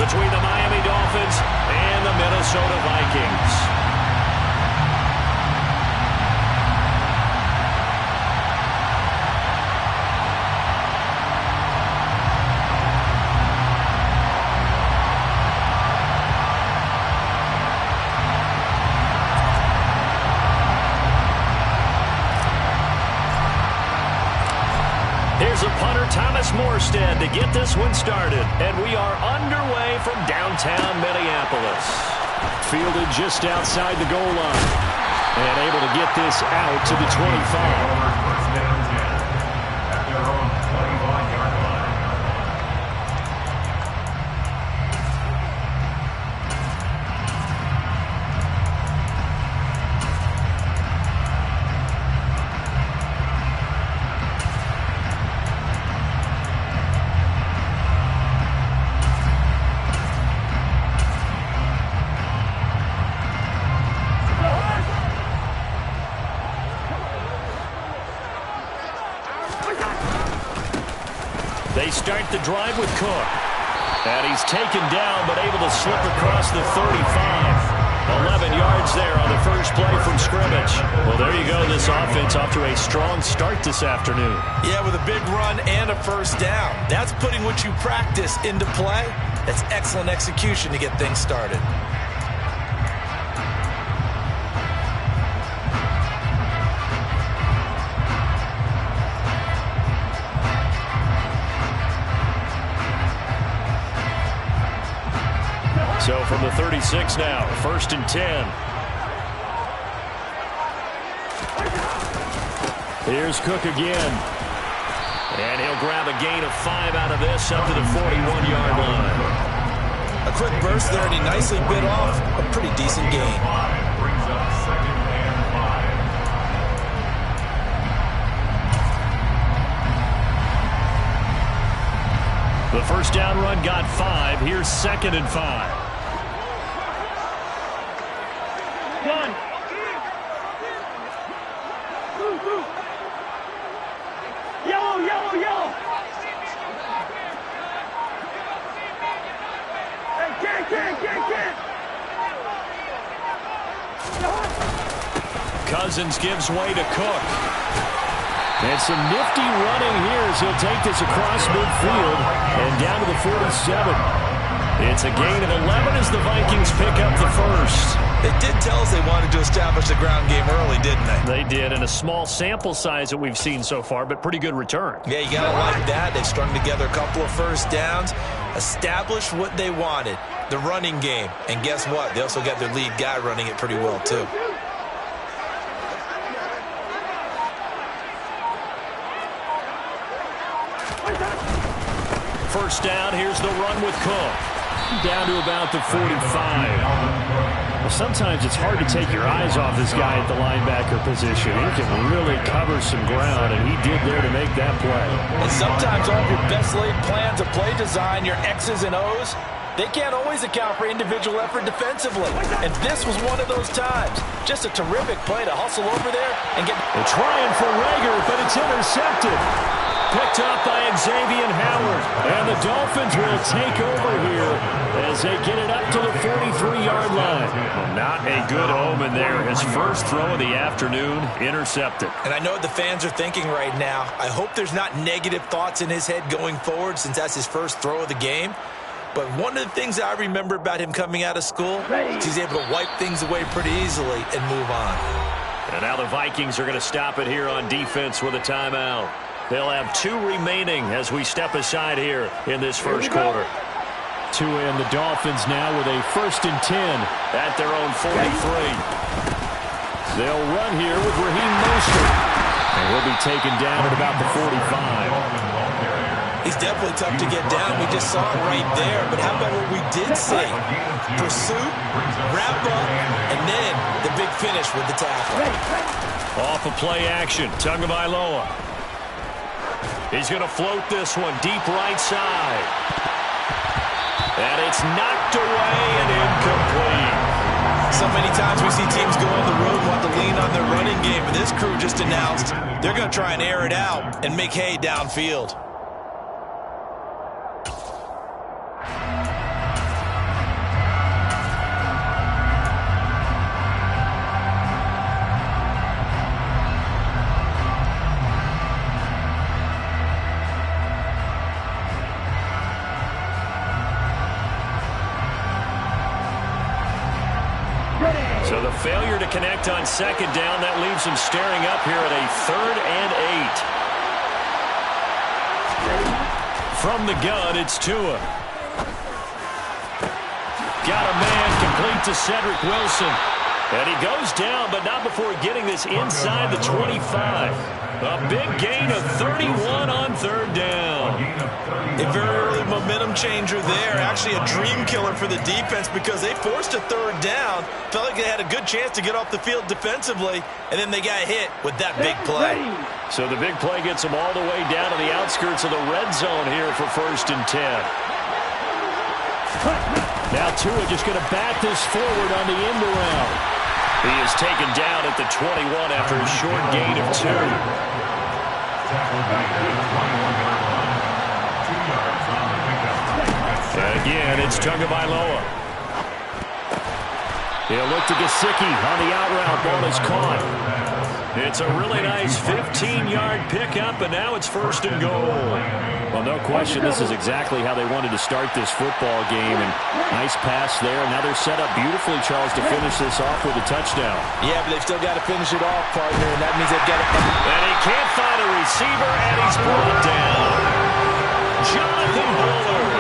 between the Miami Dolphins and the Minnesota Vikings. Here's a punter, Thomas Morstead, to get this one started. And we are underway from downtown Minneapolis. Fielded just outside the goal line. And able to get this out to the 25. They start the drive with Cook. And he's taken down, but able to slip across the 35. 11 yards there on the first play from scrimmage. Well, there you go. This offense off to a strong start this afternoon. Yeah, with a big run and a first down. That's putting what you practice into play. That's excellent execution to get things started. So from the 36 now, 1st and 10. Here's Cook again. And he'll grab a gain of 5 out of this up to the 41-yard line. A quick burst there, and he nicely bit off a pretty decent gain. The first down run got 5. Here's 2nd and 5. Cousins gives way to Cook. And some nifty running here as he'll take this across midfield and down to the 47. It's a gain of 11 as the Vikings pick up the first. They did tell us they wanted to establish the ground game early, didn't they? They did, and a small sample size that we've seen so far, but pretty good return. Yeah, you got to like that. They strung together a couple of first downs, established what they wanted, the running game. And guess what? They also got their lead guy running it pretty well, too. First down, here's the run with Cook. Down to about the 45. Well, sometimes it's hard to take your eyes off this guy at the linebacker position. He can really cover some ground, and he did there to make that play. And sometimes all of your best laid plans of play design, your X's and O's, they can't always account for individual effort defensively. And this was one of those times. Just a terrific play to hustle over there and get... They're trying for Reagor, but it's intercepted. Picked up by Xavier Howard. And the Dolphins will take over here as they get it up to the 43-yard line. Well, not a good omen there. His first throw of the afternoon, intercepted. And I know what the fans are thinking right now. I hope there's not negative thoughts in his head going forward since that's his first throw of the game. But one of the things I remember about him coming out of school is he's able to wipe things away pretty easily and move on. And now the Vikings are going to stop it here on defense with a timeout. They'll have 2 remaining as we step aside here in this first quarter. To end the Dolphins now with a 1st and 10 at their own 43. They'll run here with Raheem Mostert. And he'll be taken down at about the 45. He's definitely tough to get down. We just saw it right there. But how about what we did see? Pursuit, wrap up, and then the big finish with the tackle. Off of play action, Tagovailoa. He's going to float this one deep right side. And it's knocked away and incomplete. So many times we see teams go on the road and want to lean on their running game. But this crew just announced they're going to try and air it out and make hay downfield. With a failure to connect on second down, that leaves him staring up here at a 3rd and 8. From the gun, it's Tua. Got a man complete to Cedric Wilson. And he goes down, but not before getting this inside the 25. A big gain of 31 on 3rd down. A very early momentum changer there. Actually a dream killer for the defense because they forced a 3rd down. Felt like they had a good chance to get off the field defensively, and then they got hit with that big play. So the big play gets them all the way down to the outskirts of the red zone here for 1st and 10. Now Tua just going to bat this forward on the end around. He is taken down at the 21 after a short gain of 2. Again, it's Tagovailoa. He'll look to Gesicki on the out route. Ball is caught. It's a really nice 15-yard pickup, and now it's 1st and goal. Well, no question, this is exactly how they wanted to start this football game. And nice pass there. Now they're set up beautifully, Charles, to finish this off with a touchdown. Yeah, but they've still got to finish it off, partner, and that means they've got to... And he can't find a receiver, and he's brought down. Jonathan Bullard.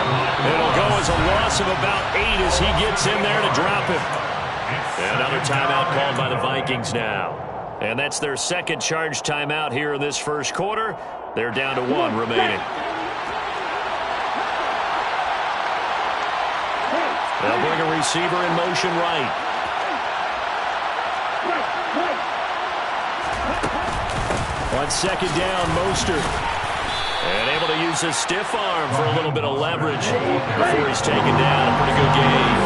It'll go as a loss of about 8 as he gets in there to drop him. Another timeout called by the Vikings now. And that's their 2nd charge timeout here in this 1st quarter. They're down to 1 remaining. They'll bring a receiver in motion right. On 2nd down, Mostert. And able to use his stiff arm for a little bit of leverage before he's taken down. A pretty good game.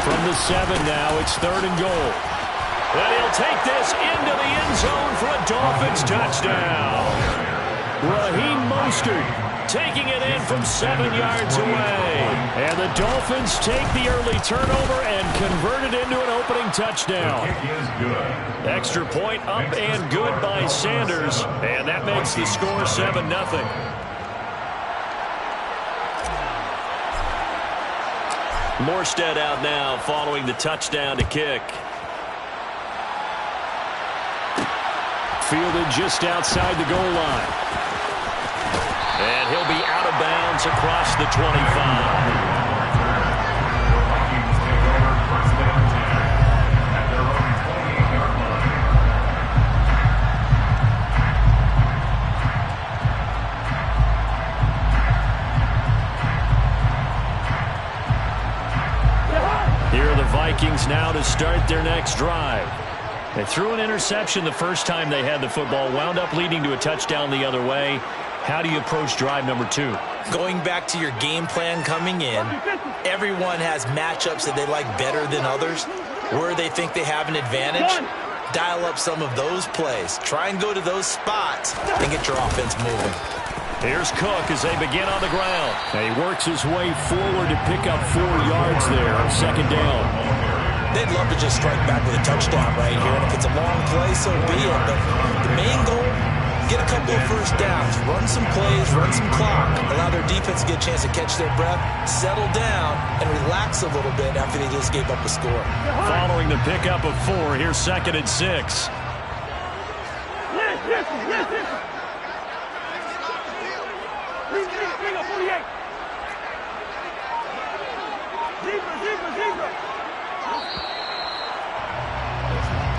From the 7 now, it's 3rd and goal. And he'll take this into the end zone for a Dolphins touchdown. Raheem Mostert taking it in from 7 yards away. And the Dolphins take the early turnover and convert it into an opening touchdown. Extra point up and good by Sanders. And that makes the score 7-0. Morstead out now following the touchdown to kick. Fielded just outside the goal line. And he'll be out of bounds across the 25. Here are the Vikings now to start their next drive. They threw an interception the first time they had the football, wound up leading to a touchdown the other way. How do you approach drive number 2? Going back to your game plan coming in, everyone has matchups that they like better than others. Where they think they have an advantage, dial up some of those plays. Try and go to those spots and get your offense moving. Here's Cook as they begin on the ground. And he works his way forward to pick up 4 yards there on 2nd down. They'd love to just strike back with a touchdown right here. And if it's a long play, so be it. But the main goal, get a couple of first downs, run some plays, run some clock, allow their defense to get a chance to catch their breath, settle down, and relax a little bit after they just gave up a score. Following the pickup of 4, here's 2nd and 6.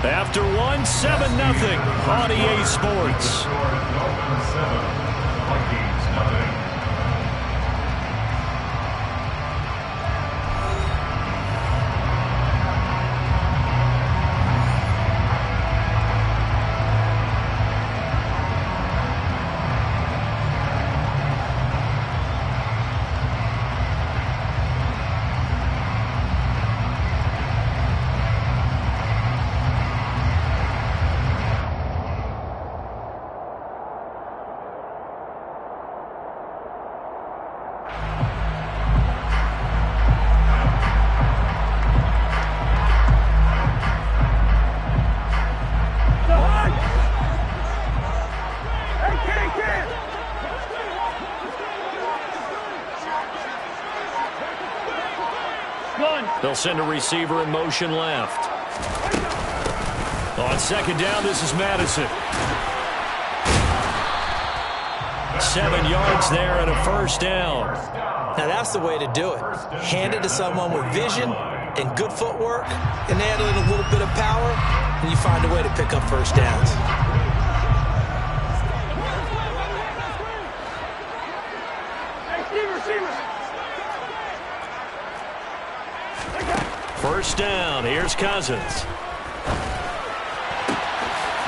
After 1, 7-0 on EA Sports. They'll send a receiver in motion left. On second down, this is Madison. 7 yards there and a first down. Now that's the way to do it. Hand it to someone with vision and good footwork, and add in a little bit of power, and you find a way to pick up first downs. First down, here's Cousins.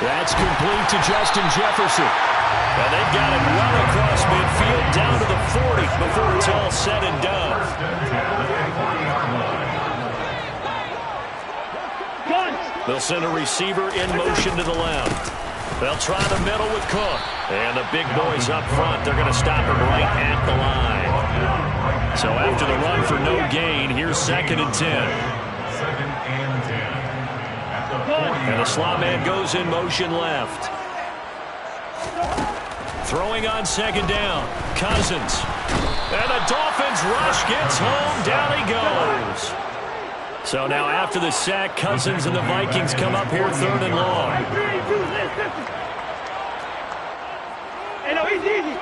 That's complete to Justin Jefferson. And they've got him well across midfield down to the 40 before it's all said and done. They'll send a receiver in motion to the left. They'll try the middle with Cook. And the big boys up front, they're going to stop him right at the line. So after the run for no gain, here's 2nd and 10. And the slot man goes in motion left. Throwing on second down, Cousins. And the Dolphins rush gets home, down he goes. So now after the sack, Cousins and the Vikings come up here 3rd and long. Hey, no, easy.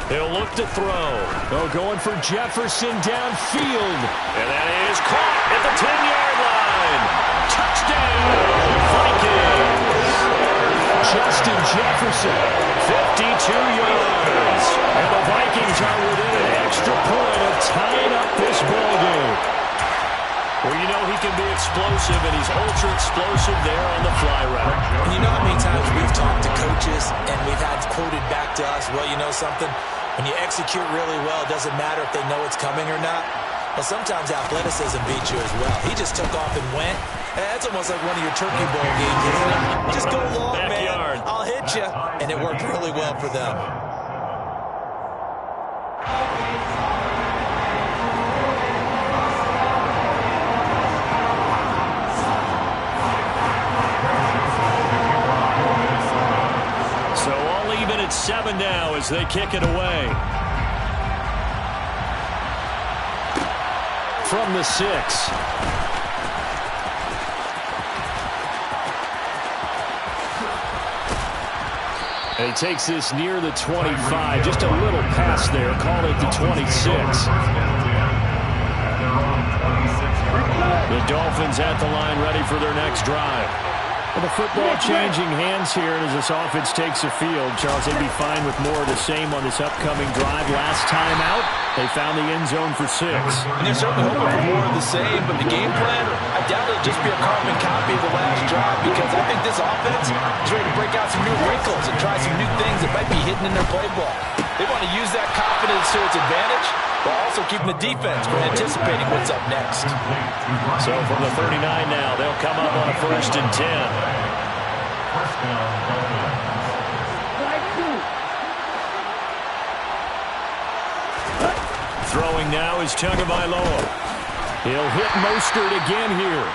He'll look to throw. Oh, going for Jefferson downfield. And that is caught at the 10-yard line. Touchdown, Vikings. Justin Jefferson, 52 yards. And the Vikings are within an extra point of tying up this ballgame. Well, you know he can be explosive, and he's ultra-explosive there on the fly route. And you know how many times we've talked to coaches, and we've had quoted back to us, well, you know something? When you execute really well, it doesn't matter if they know it's coming or not. Well, sometimes athleticism beats you as well. He just took off and went. That's almost like one of your turkey bowl games, isn't it? Just go long, Backyard. man. I'll hit you. And it worked really well for them. So all even at 7 now as they kick it away. From the 6. And he takes this near the 25. Just a little pass there. Call it the 26. The Dolphins at the line ready for their next drive. Well, the football changing hands here as this offense takes the field. Charles, they'd be fine with more of the same on this upcoming drive. Last time out, they found the end zone for 6. And they're certainly hoping for more of the same, but the game plan, I doubt it'll just be a carbon copy of the last drive, because I think this offense is ready to break out some new wrinkles and try some new things that might be hidden in their playbook. They want to use that confidence to its advantage, while also keeping the defense from anticipating what's up next. So from the 39 now, they'll come up on a 1st and 10. Throwing now is Tagovailoa. He'll hit Mostert again here.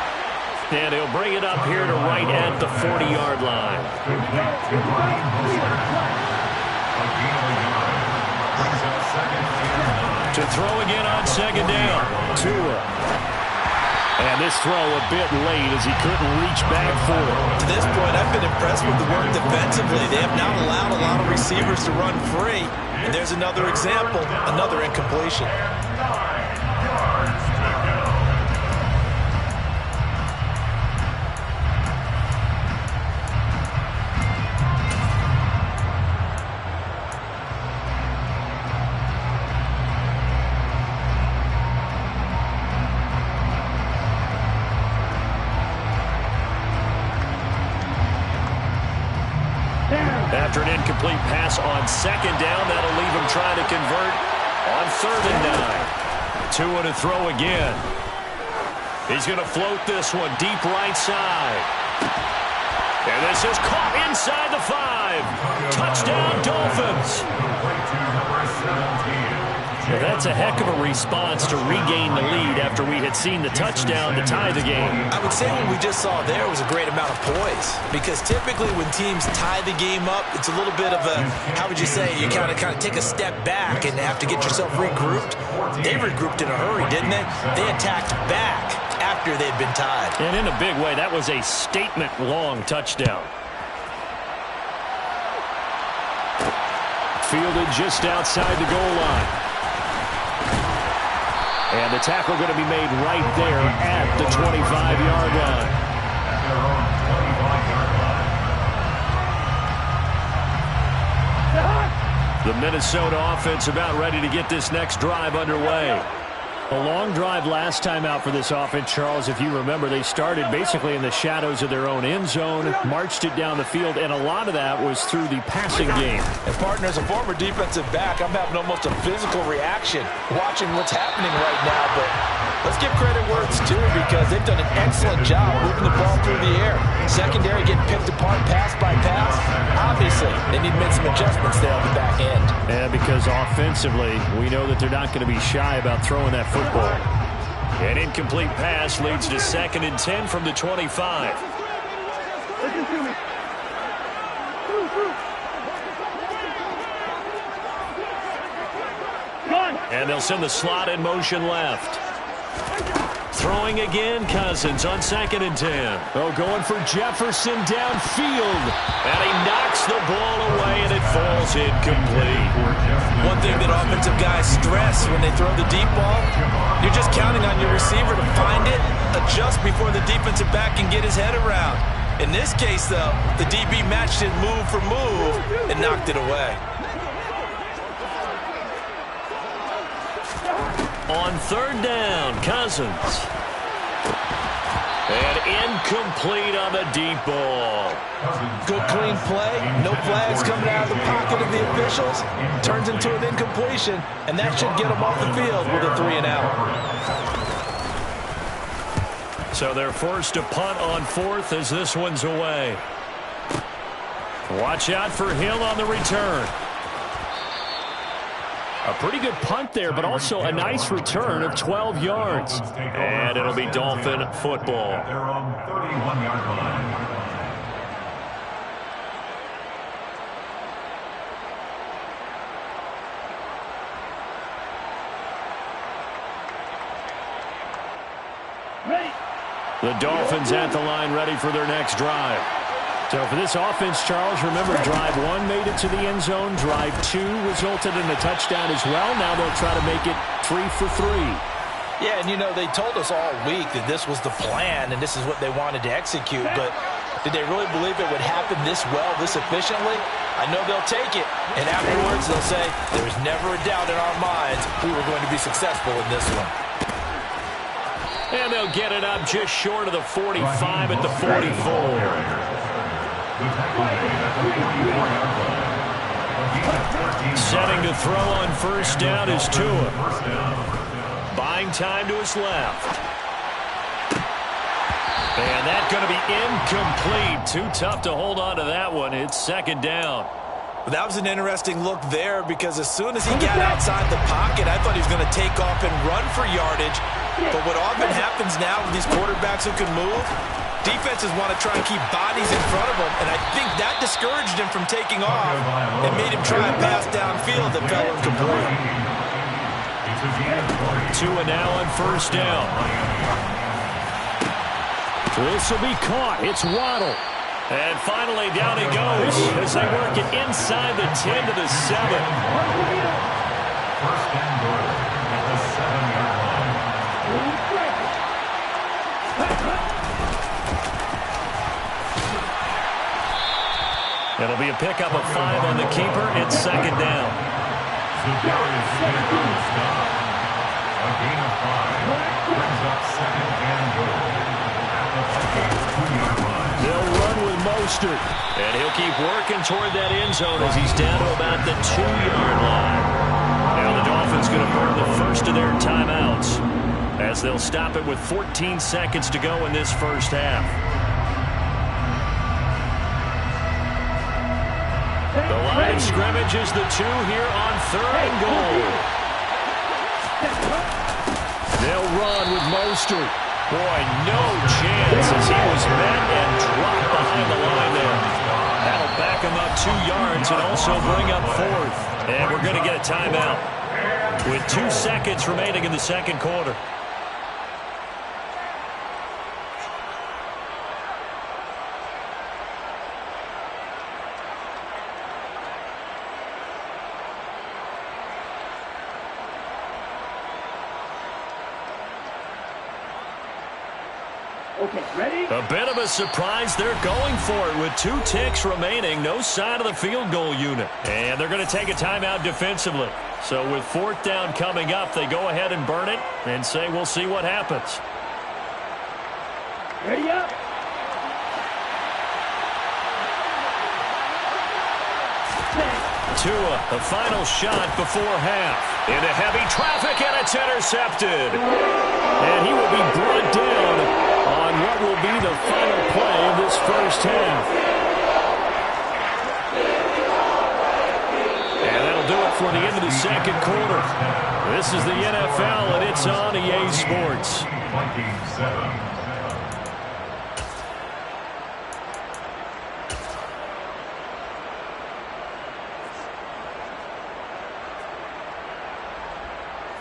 And he'll bring it up here to right at the 40-yard line. To throw again on second down. Tua. And this throw a bit late as he couldn't reach back for it. To this point, I've been impressed with the work defensively. They have not allowed a lot of receivers to run free. And there's another example, another incompletion. After an incomplete pass on second down, that'll leave him trying to convert on 3rd and 9. Tua to throw again. He's going to float this one deep right side. And this is caught inside the 5. Touchdown, Dolphins. Well, that's a heck of a response to regain the lead after we had seen the touchdown to tie the game. I would say what we just saw there was a great amount of poise, because typically when teams tie the game up, it's a little bit of a, how would you say, you kind of take a step back and have to get yourself regrouped. They regrouped in a hurry, didn't they? They attacked back after they'd been tied. And in a big way, that was a statement-long touchdown. Fielded just outside the goal line. And the tackle going to be made right there at the 25-yard line. The Minnesota offense about ready to get this next drive underway. A long drive last time out for this offense, Charles. If you remember, they started basically in the shadows of their own end zone, marched it down the field, and a lot of that was through the passing game. And, partner, as a former defensive back, I'm having almost a physical reaction watching what's happening right now. But let's give credit where it's due, because they've done an excellent job moving the ball through the air. Secondary getting picked apart pass by pass. Obviously, they need to make some adjustments there on the back end. And because offensively, we know that they're not going to be shy about throwing that football. An incomplete pass leads to 2nd and 10 from the 25. Listen to me. Gone. And they'll send the slot in motion left. Throwing again, Cousins on 2nd and 10. Oh, going for Jefferson downfield. And he knocks the ball away, and it falls incomplete. One thing that offensive guys stress when they throw the deep ball, you're just counting on your receiver to find it, adjust before the defensive back can get his head around. In this case, though, the DB matched it move for move and knocked it away. On 3rd down, Cousins. And incomplete on the deep ball. Good clean play. No flags coming out of the pocket of the officials. Turns into an incompletion, and that should get them off the field with a 3 and out. So they're forced to punt on 4th as this one's away. Watch out for Hill on the return. A pretty good punt there, but also a nice return of 12 yards. And it'll be Dolphin football. They're on 31-yard line. Ready. The Dolphins at the line, ready for their next drive. So for this offense, Charles, remember drive 1 made it to the end zone. Drive 2 resulted in a touchdown as well. Now they'll try to make it 3 for 3. Yeah, and you know, they told us all week that this was the plan and this is what they wanted to execute, but did they really believe it would happen this well, this efficiently? I know they'll take it, and afterwards they'll say, there was never a doubt in our minds we were going to be successful in this one. And they'll get it up just short of the 45 at the 44. Setting to throw on 1st down is Tua. Buying time to his left. And that's going to be incomplete. Too tough to hold on to that one. It's 2nd down. That was an interesting look there, because as soon as he got outside the pocket, I thought he was going to take off and run for yardage. But what often happens now with these quarterbacks who can move, defenses want to try and keep bodies in front of them, and I think that discouraged him from taking off and made him try and pass downfield that fell incomplete. Tua now on 1st down. This will be caught. It's Waddle. And finally down he goes as they work it inside the 10 to the 7. 1st and goal at the 7-yard line. It'll be a pickup of 5 on the keeper. It's 2nd down. Za'Darius Smith on the stop. A gain of 5 brings up 2nd and goal at the 2-yard line. They'll run with Mostert, and he'll keep working toward that end zone as he's down to about the 2-yard line. Now the Dolphins going to burn the first of their timeouts as they'll stop it with 14 seconds to go in this first half. The line of scrimmage is the 2 here on 3rd and goal. They'll run with Mostert. Boy, no chance as he was met and dropped behind the line there. That'll back him up 2 yards and also bring up 4th. And we're going to get a timeout with 2 seconds remaining in the second quarter. Okay, ready? A bit of a surprise. They're going for it with 2 ticks remaining. No sign of the field goal unit. And they're going to take a timeout defensively. So with 4th down coming up, they go ahead and burn it and say we'll see what happens. Ready up? Tua, the final shot before half. Into heavy traffic, and it's intercepted. And he will be brought down on what will be the final play of this first half. And that'll do it for the end of the second quarter. This is the NFL, and it's on EA Sports. 27.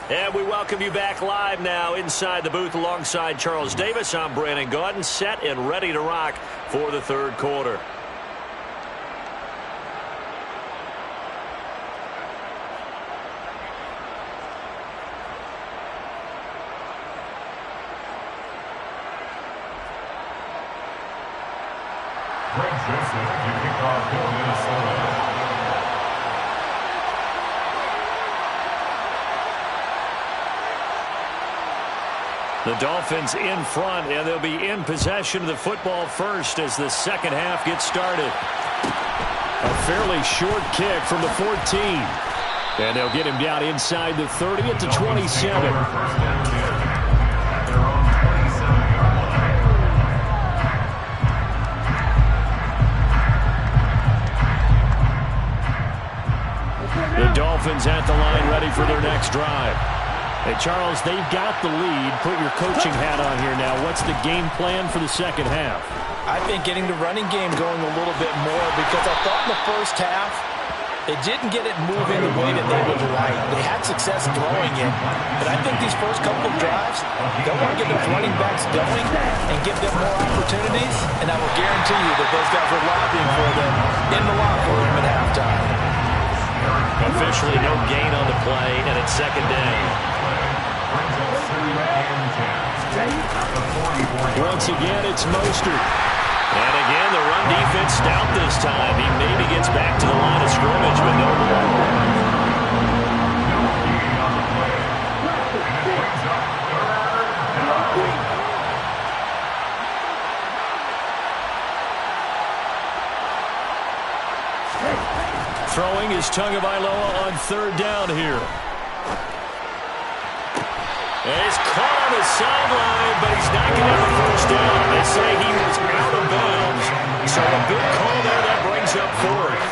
And we welcome you back live now inside the booth alongside Charles Davis. I'm Brandon Gaudin, set and ready to rock for the third quarter. Greg Joseph to kick off for Minnesota. The Dolphins in front, and they'll be in possession of the football first as the second half gets started. A fairly short kick from the 14. And they'll get him down inside the 30 at the 27. The Dolphins at the line ready for their next drive. Hey, Charles, they've got the lead. Put your coaching hat on here now. What's the game plan for the second half? I think getting the running game going a little bit more because I thought in the first half they didn't get it moving the way that they would like. They had success throwing it, but I think these first couple of drives, they want to get those running backs going and give them more opportunities, and I will guarantee you that those guys were lobbying for them in the locker room at halftime. Officially no gain on the play, and it's second down. Once again, it's Mostert. And again, the run defense stout this time. He maybe gets back to the line of scrimmage, but no more. Throwing is Tagovailoa on third down here. And he's caught on the sideline, but he's not going to have the first down. They say he was out of bounds. So a big call there that brings up 4th.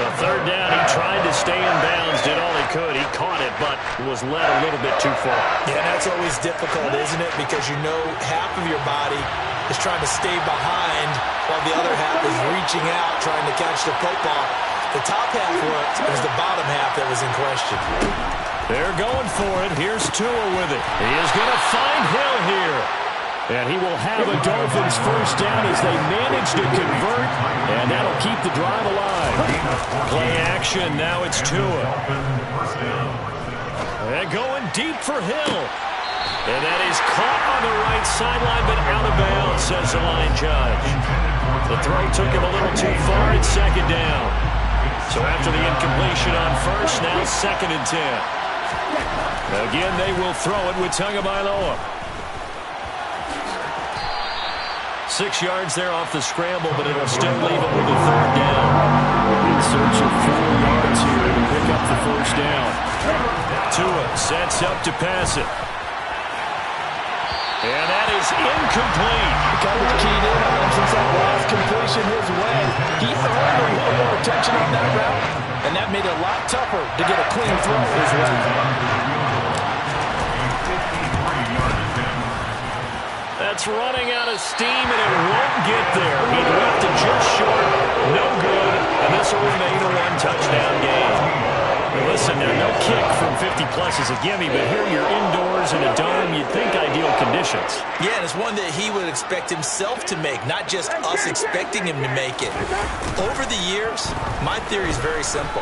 The third down, he tried to stay in bounds, did all he could. He caught it, but was led a little bit too far. Yeah, that's always difficult, isn't it? Because you know half of your body is trying to stay behind while the other half is reaching out, trying to catch the football. The top half worked. It was the bottom half that was in question. They're going for it. Here's Tua with it. He is going to find Hill here. And he will have a Dolphins first down as they manage to convert. And that'll keep the drive alive. Play action. Now it's Tua. And going deep for Hill. And that is caught on the right sideline, but out of bounds, says the line judge. The throw took him a little too far. It's second down. So after the incompletion on first, now second and 10. Again, they will throw it with Tagovailoa. 6 yards there off the scramble, but it'll still leave him with a third down. In search of 4 yards here to pick up the first down. Tua sets up to pass it. And that is incomplete. Coverage keyed in on him since that last completion his way. He earned a little more attention on that route, and that made it a lot tougher to get a clean throw his way. That's running out of steam, and it won't get there. He left it just short. No good, and this will remain a one-touchdown game. Well, listen, there's no kick from 50-plus is a gimme, but here you're indoors in a dome. You'd think ideal conditions. Yeah, and it's one that he would expect himself to make, not just us expecting him to make it. Over the years, my theory is very simple.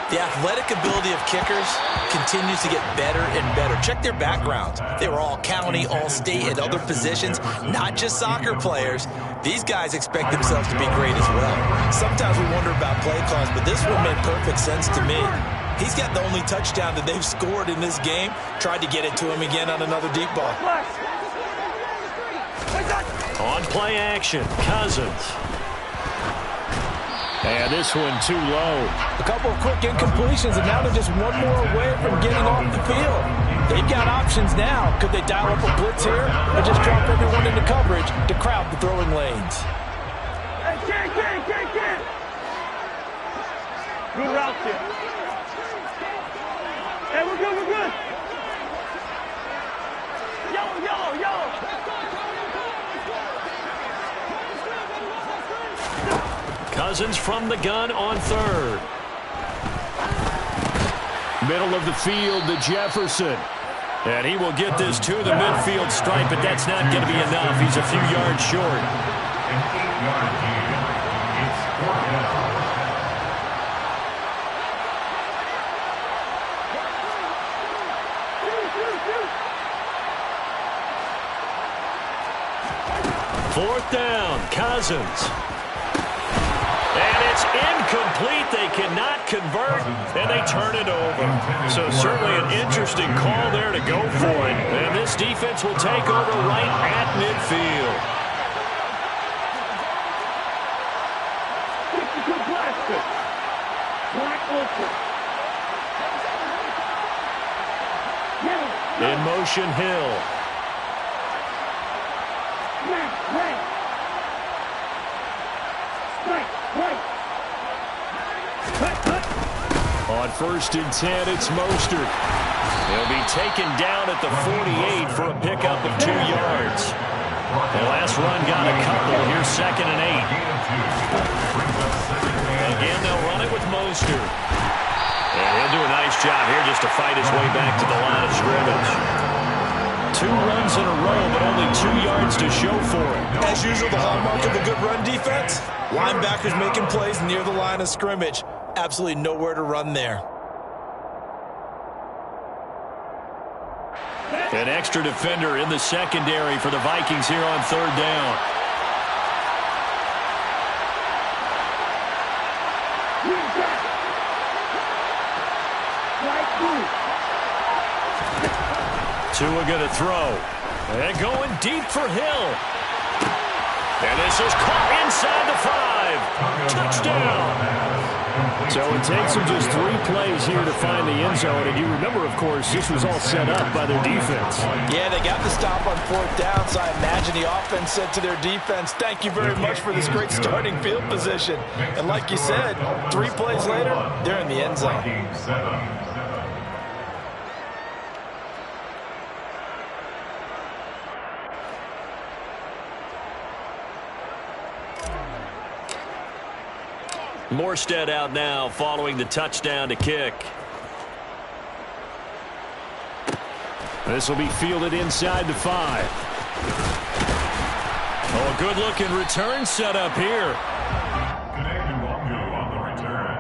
The athletic ability of kickers continues to get better and better. Check their backgrounds. They were all county, all state, and other positions, not just soccer players. These guys expect themselves to be great as well. Sometimes we wonder about play calls, but this one made perfect sense to me. He's got the only touchdown that they've scored in this game. Tried to get it to him again on another deep ball. On play action, Cousins. And this one too low. A couple of quick incompletions, and now they're just one more away from getting off the field. They've got options now. Could they dial up a blitz here or just drop everyone into coverage to crowd the throwing lanes? Get. Good route here. Hey, we're good. Yellow. Cousins from the gun on third. Middle of the field to Jefferson. And he will get this to the midfield stripe, but that's not going to be enough. He's a few yards short. An 8-yard gain. It's 4th down. Fourth down, Cousins. And it's incomplete. They cannot convert, and they turn it over. So certainly an interesting call there to go for it. And this defense will take over right at midfield. In motion, Hill. On 1st and 10, it's Mostert. He'll be taken down at the 48 for a pickup of 2 yards. The last run got a couple. Here's 2nd and 8. Again, they'll run it with Mostert. And he'll do a nice job here just to fight his way back to the line of scrimmage. 2 runs in a row, but only 2 yards to show for it. As usual, the hallmark of a good run defense, linebackers making plays near the line of scrimmage. Absolutely nowhere to run there. An extra defender in the secondary for the Vikings here on 3rd down. Tua going to throw. And going deep for Hill. And this is caught inside the 5. Touchdown. So it takes them just 3 plays here to find the end zone. And you remember, of course, this was all set up by their defense. Yeah, they got the stop on 4th down, so I imagine the offense said to their defense, thank you very much for this great starting field position. And like you said, 3 plays later, they're in the end zone. Morstead out now following the touchdown to kick. This will be fielded inside the 5. Oh, a good-looking return set up here. Connect Nwonwu on the return.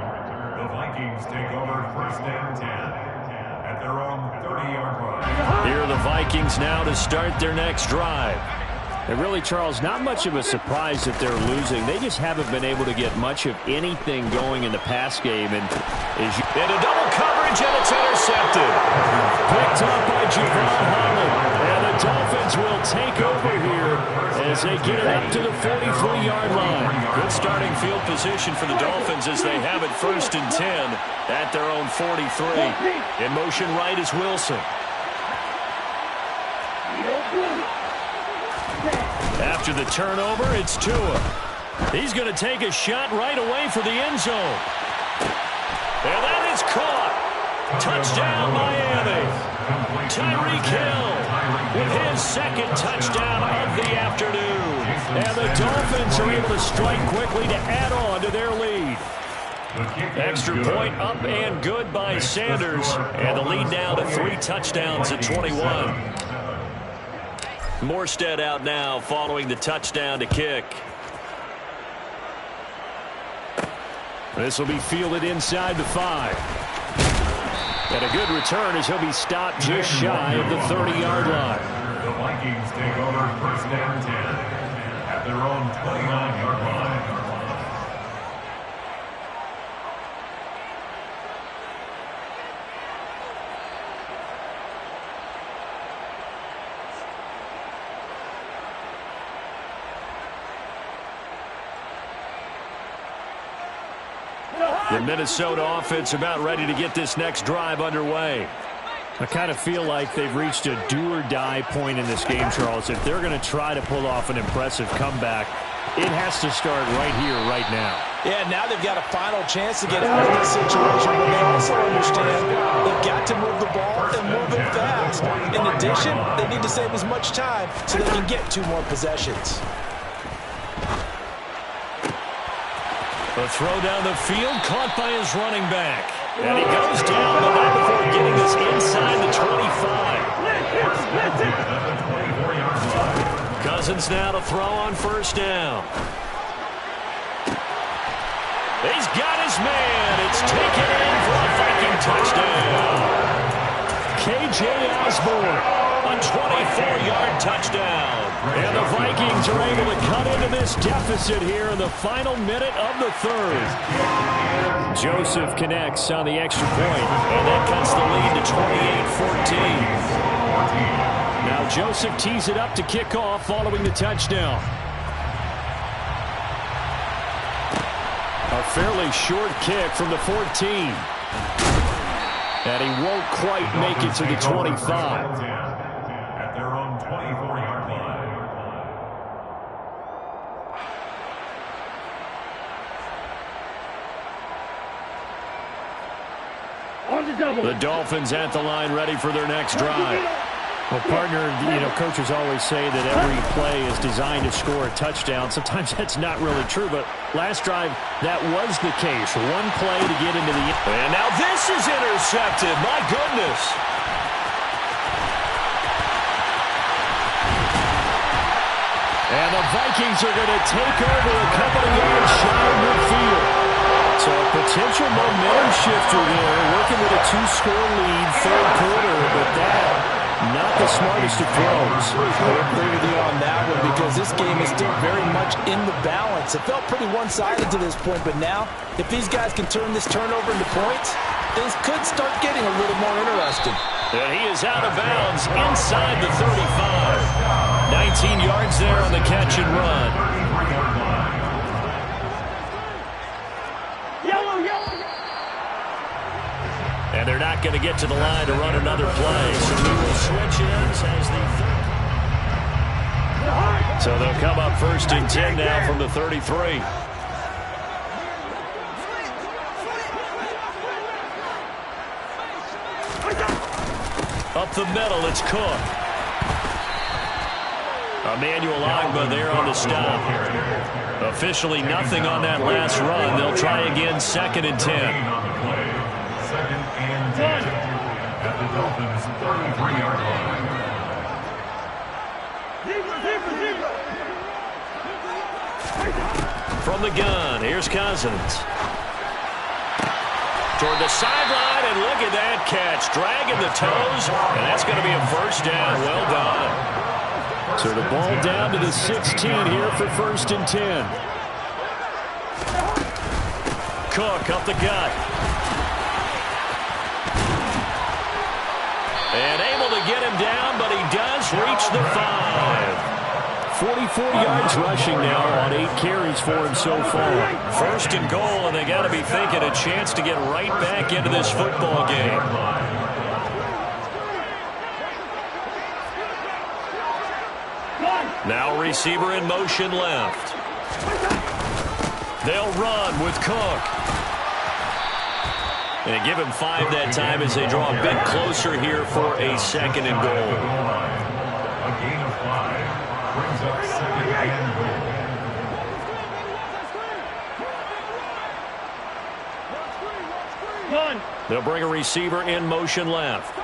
The Vikings take over 1st and 10 at their own 30-yard line. Here are the Vikings now to start their next drive. And really, Charles, not much of a surprise that they're losing. They just haven't been able to get much of anything going in the pass game. And into double coverage, and it's intercepted. Picked up by Javon Holland. And the Dolphins will take over here as they get it up to the 43-yard line. Good starting field position for the Dolphins as they have it 1st and 10 at their own 43. In motion right is Wilson. After the turnover, it's Tua. He's going to take a shot right away for the end zone. And that is caught. Touchdown, Miami. Tyreek Hill with his second touchdown of the afternoon. And the Dolphins are able to strike quickly to add on to their lead. Extra point up and good by Sanders. And the lead now to 3 touchdowns at 21. Morstead out now following the touchdown to kick. This will be fielded inside the 5. And a good return as he'll be stopped just shy of the 30-yard line. The Vikings take over first and 10 at their own 29-yard line. The Minnesota offense about ready to get this next drive underway. I kind of feel like they've reached a do-or-die point in this game, Charles. If they're going to try to pull off an impressive comeback, it has to start right here, right now. Yeah, now they've got a final chance to get out of this situation, but they also understand they've got to move the ball and move it fast. In addition, they need to save as much time so they can get 2 more possessions. A throw down the field, caught by his running back. And he goes down, but not before getting this inside the 25. Cousins now to throw on first down. He's got his man. It's taken in for a Viking touchdown. K.J. Osborne, a 24-yard touchdown. And the Vikings are able to cut into this deficit here in the final minute of the 3rd. Joseph connects on the extra point, and that cuts the lead to 28-14. Now Joseph tees it up to kick off following the touchdown. A fairly short kick from the 14. And he won't quite make it to the 25. At their own 24-yard line. The Dolphins at the line ready for their next drive. Well, partner, coaches always say that every play is designed to score a touchdown. Sometimes that's not really true, but last drive, that was the case. One play to get into the... And now this is intercepted. My goodness. And the Vikings are going to take over a couple of yards shy of midfield. So a potential momentum shifter there, working with a 2-score lead, 3rd quarter, but that, not the smartest of throws. I agree with you on that one because this game is still very much in the balance. It felt pretty one-sided to this point, but now, if these guys can turn this turnover into points, things could start getting a little more interesting. And he is out of bounds inside the 35. 19 yards there on the catch and run. And they're not going to get to the line to run another play. So he will switch ends as the 3rd. So they'll come up 1st and 10 now from the 33. Up the middle, it's Cook. Emmanuel Ogbah there on the stop. Officially nothing on that last run. They'll try again 2nd and 10. 2nd and 10 at the Dolphins' 33-yard line. From the gun, here's Cousins. Toward the sideline, and look at that catch. Dragging the toes, and that's going to be a 1st down. Well done. So the ball down to the 16 here for 1st and 10. Cook up the gut. And able to get him down, but he does reach the 5. 44 yards rushing now on 8 carries for him so far. 1st and goal, and they got to be thinking a chance to get right back into this football game. Now receiver in motion left. They'll run with Cook. And they give him 5 that time as they draw a bit closer here for a second and goal. A gain of 5 brings up second and goal. They'll bring a receiver in motion left.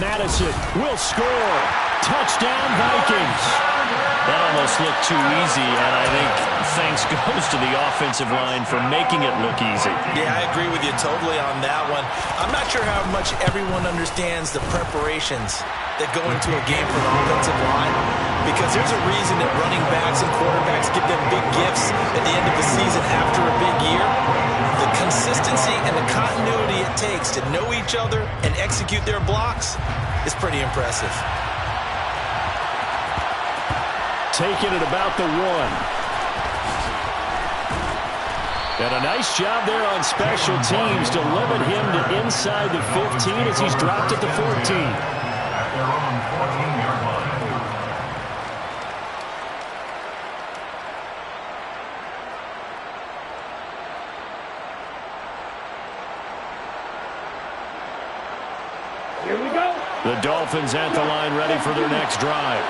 Madison will score. Touchdown, Vikings. That almost looked too easy, and I think thanks goes to the offensive line for making it look easy. Yeah, I agree with you totally on that one. I'm not sure how much everyone understands the preparations that go into a game for the offensive line, because there's a reason that running backs and quarterbacks give them big gifts at the end of the season after a big year. The consistency and the continuity it takes to know each other and execute their blocks is pretty impressive. Taking it about the 1. And a nice job there on special teams to limit him to inside the 15 as he's dropped at the 14. At their own 14-yard line. Here we go. The Dolphins at the line ready for their next drive.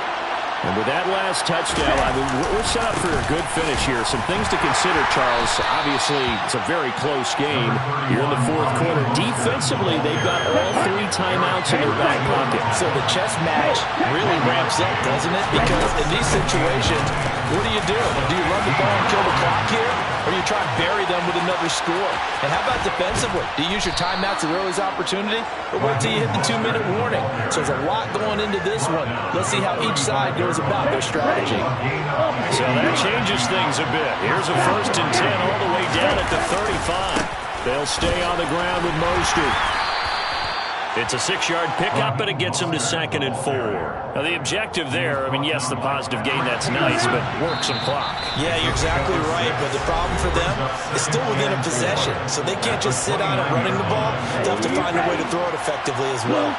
And with that last touchdown, I mean, we're set up for a good finish here. Some things to consider, Charles. Obviously, it's a very close game here in the fourth quarter. Defensively, they've got all 3 timeouts in their back pocket. So the chess match really ramps up, doesn't it? Because in these situations, what do? Do you run the ball and kill the clock here? Or do you try and bury them with another score? And how about defensively? Do you use your timeouts at earliest opportunity? Or wait till you hit the 2-minute warning? So there's a lot going into this one. Let's see how each side goes about their strategy. So that changes things a bit. Here's a 1st and 10 all the way down at the 35. They'll stay on the ground with Mostert. It's a 6-yard pickup, and it gets him to 2nd and 4. Now, the objective there, I mean, yes, the positive gain, that's nice, but work some clock. Yeah, you're exactly right, but the problem for them is still within a possession, so they can't just sit on it running the ball. They'll have to find a way to throw it effectively as well.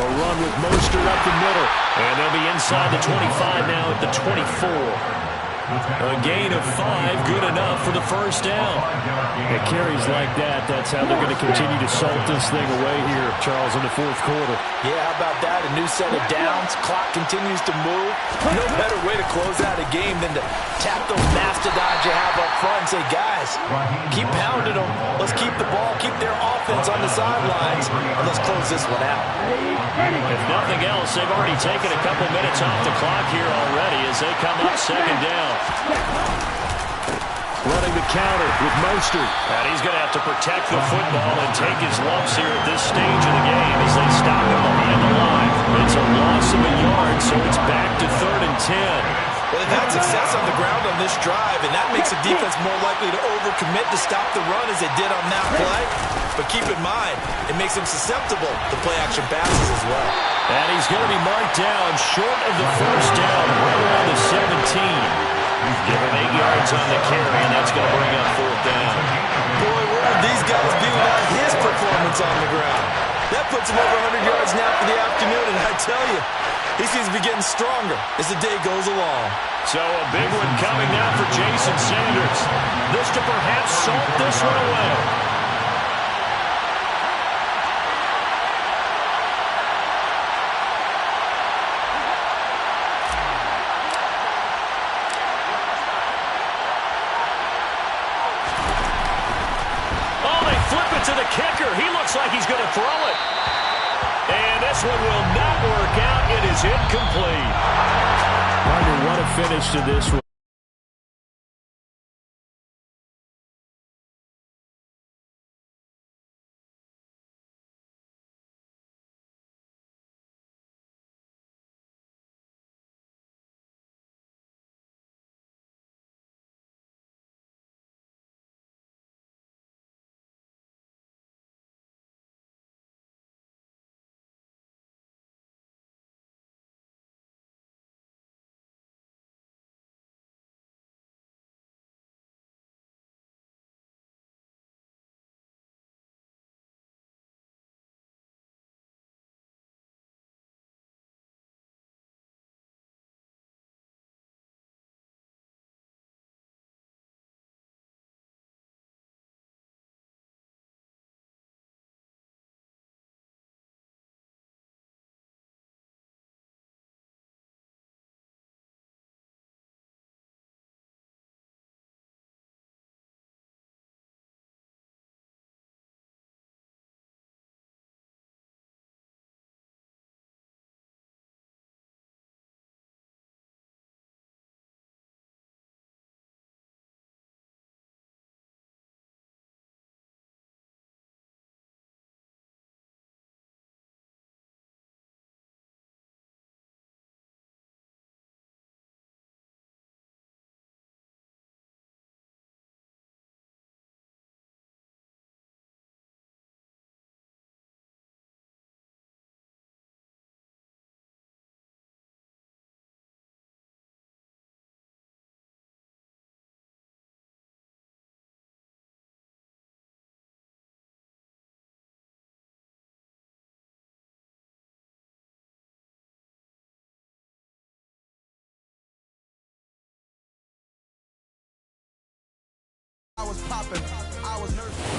A run with Mostert up the middle, and they'll be inside the 25 now at the 24. A gain of 5, good enough for the 1st down. It carries like that. That's how they're going to continue to salt this thing away here, Charles, in the fourth quarter. Yeah, how about that? A new set of downs. Clock continues to move. No better way to close out a game than to tap those mastodons you have up front and say, guys, keep pounding them. Let's keep the ball, keep their offense on the sidelines, and let's close this one out. If nothing else, they've already taken a couple minutes off the clock here already as they come up 2nd down. Running the counter with Mostert. And he's going to have to protect the football and take his lumps here at this stage of the game as they stop him behind the line. It's a loss of a yard, so it's back to 3rd and 10. Well, they've had success on the ground on this drive, and that makes the defense more likely to overcommit to stop the run as they did on that play. But keep in mind, it makes them susceptible to play-action passes as well. And he's going to be marked down short of the 1st down, right around the 17. Give him 8 yards on the carry, and that's going to bring up 4th down. Boy, where would these guys be without his performance on the ground? That puts him over 100 yards now for the afternoon, and I tell you, he seems to be getting stronger as the day goes along. So a big one coming now for Jason Sanders. This to perhaps salt this one away. To the kicker. He looks like he's going to throw it. And this one will not work out. It is incomplete. Wonder what a finish to this one.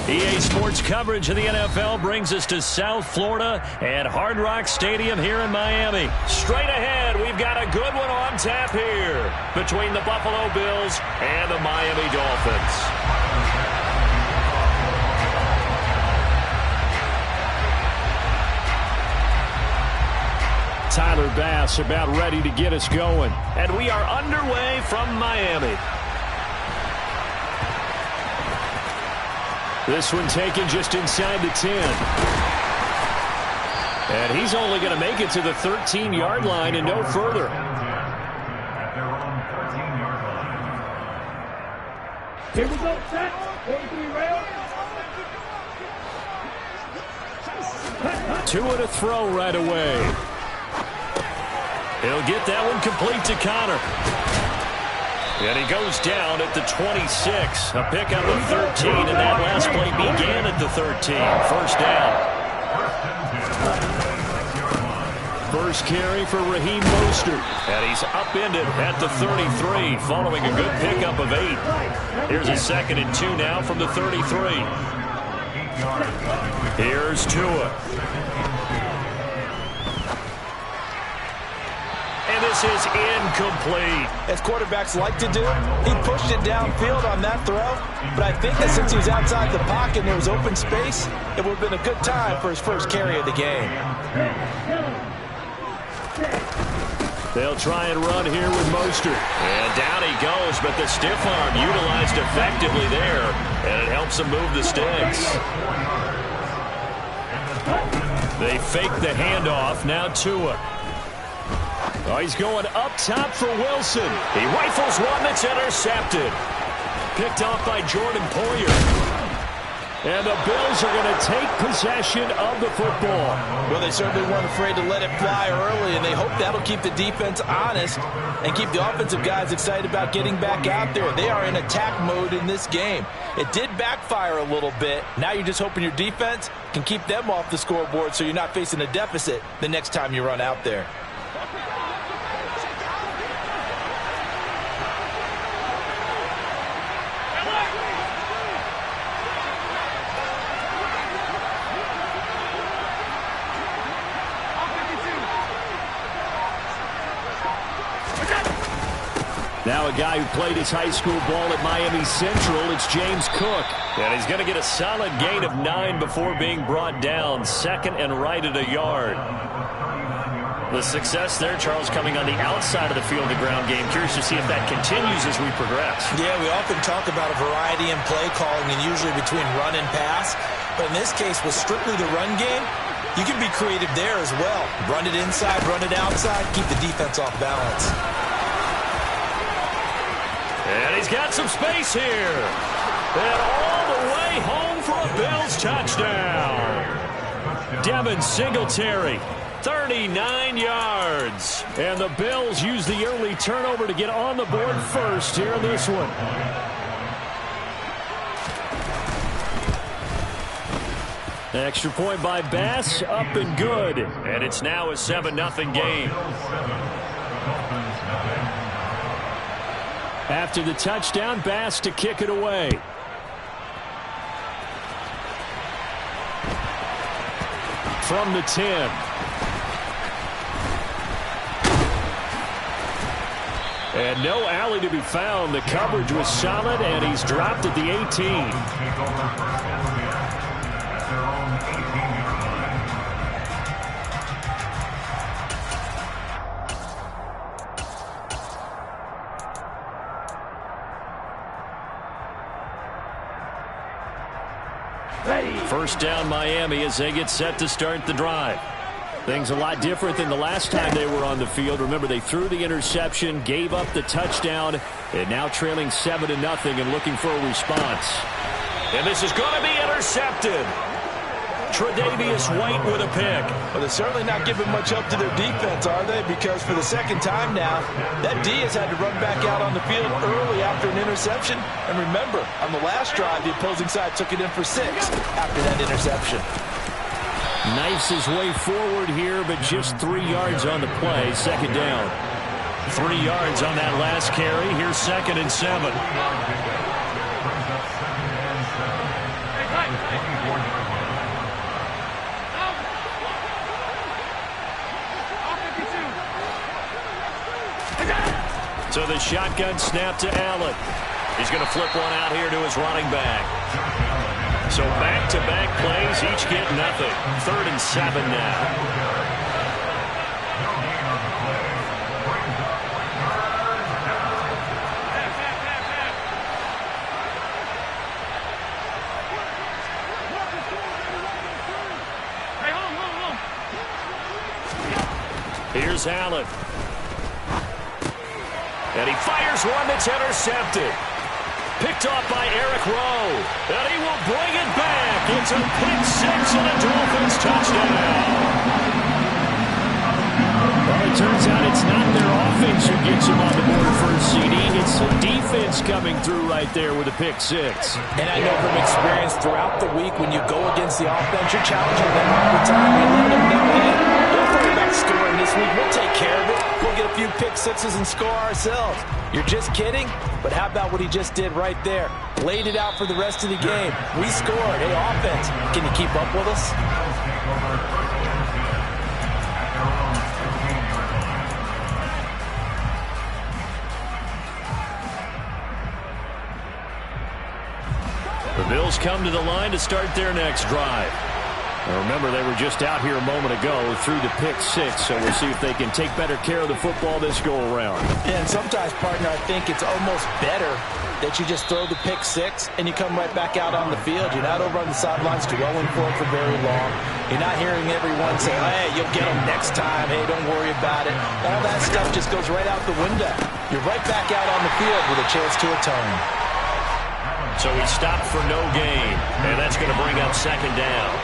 EA Sports coverage of the NFL brings us to South Florida at Hard Rock Stadium here in Miami. Straight ahead, we've got a good one on tap here between the Buffalo Bills and the Miami Dolphins. Tyler Bass about ready to get us going. And we are underway from Miami. This one taken just inside the 10. And he's only going to make it to the 13-yard line and no further. At their own 13-yard line. Here we go, set. 43 rail. Tua to throw right away. He'll get that one complete to Connor. And he goes down at the 26. A pickup of 13, and that last play began at the 13. First down. First carry for Raheem Mostert. And he's upended at the 33, following a good pickup of 8. Here's a 2nd and 2 now from the 33. Here's Tua. And this is incomplete. As quarterbacks like to do, he pushed it downfield on that throw. But I think that since he was outside the pocket and there was open space, it would have been a good time for his first carry of the game. They'll try and run here with Mostert. And down he goes, but the stiff arm utilized effectively there. And it helps him move the sticks. They fake the handoff. Now Tua. Oh, he's going up top for Wilson. He rifles one that's intercepted. Picked off by Jordan Poyer. And the Bills are going to take possession of the football. Well, they certainly weren't afraid to let it fly early, and they hope that'll keep the defense honest and keep the offensive guys excited about getting back out there. They are in attack mode in this game. It did backfire a little bit. Now you're just hoping your defense can keep them off the scoreboard so you're not facing a deficit the next time you run out there. Now a guy who played his high school ball at Miami Central, it's James Cook. And he's going to get a solid gain of 9 before being brought down. 2nd and right at a yard. The success there, Charles, coming on the outside of the field, the ground game. Curious to see if that continues as we progress. Yeah, we often talk about a variety in play calling and usually between run and pass. But in this case, with strictly the run game, you can be creative there as well. Run it inside, run it outside, keep the defense off balance. And he's got some space here. And all the way home for a Bills touchdown. Devin Singletary, 39 yards. And the Bills use the early turnover to get on the board first here in this one. Extra point by Bass, up and good. And it's now a 7-0 game. After the touchdown, Bass to kick it away. From the 10. And no alley to be found. The coverage was solid, and he's dropped at the 18. First down Miami as they get set to start the drive. Things a lot different than the last time they were on the field. Remember, they threw the interception, gave up the touchdown, and now trailing 7-0 and looking for a response. And this is going to be intercepted. Tre'Davious White with a pick. Well, they're certainly not giving much help to their defense, are they? Because for the second time now, that D has had to run back out on the field early after an interception. And remember, on the last drive, the opposing side took it in for 6 after that interception. Knifes his way forward here, but just 3 yards on the play. Second down. 3 yards on that last carry. Here's 2nd and 7. So the shotgun snap to Allen. He's going to flip one out here to his running back. So back-to-back plays, each get nothing. 3rd and 7 now. Here's Allen. And he fires one that's intercepted. Picked off by Eric Rowe. And he will bring it back. It's a pick 6 and a Dolphins touchdown. Well, it turns out it's not their offense who gets him on the board first, CD. It's the defense coming through right there with a pick 6. And I know from experience throughout the week, when you go against the offense, you're challenging them all the time. You let them know, hey, don't worry about scoring this week. We'll take care of it. We'll get a few pick 6s and score ourselves. You're just kidding? But how about what he just did right there? Laid it out for the rest of the game. We scored. Hey, offense, can you keep up with us? The Bills come to the line to start their next drive. Now remember, they were just out here a moment ago through the pick 6, so we'll see if they can take better care of the football this go-around. Yeah, and sometimes, partner, I think it's almost better that you just throw the pick 6 and you come right back out on the field. You're not over on the sidelines dwelling for it for very long. You're not hearing everyone say, hey, you'll get them next time. Hey, don't worry about it. All that stuff just goes right out the window. You're right back out on the field with a chance to atone. So he stopped for no gain, and that's going to bring up 2nd down.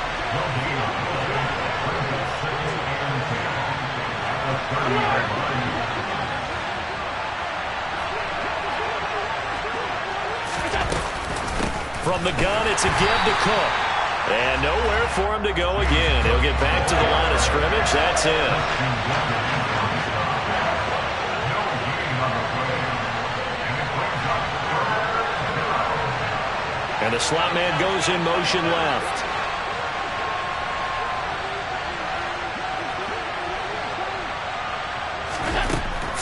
From the gun, it's a give to Cook. And nowhere for him to go again. He'll get back to the line of scrimmage. That's it. And the slot man goes in motion left.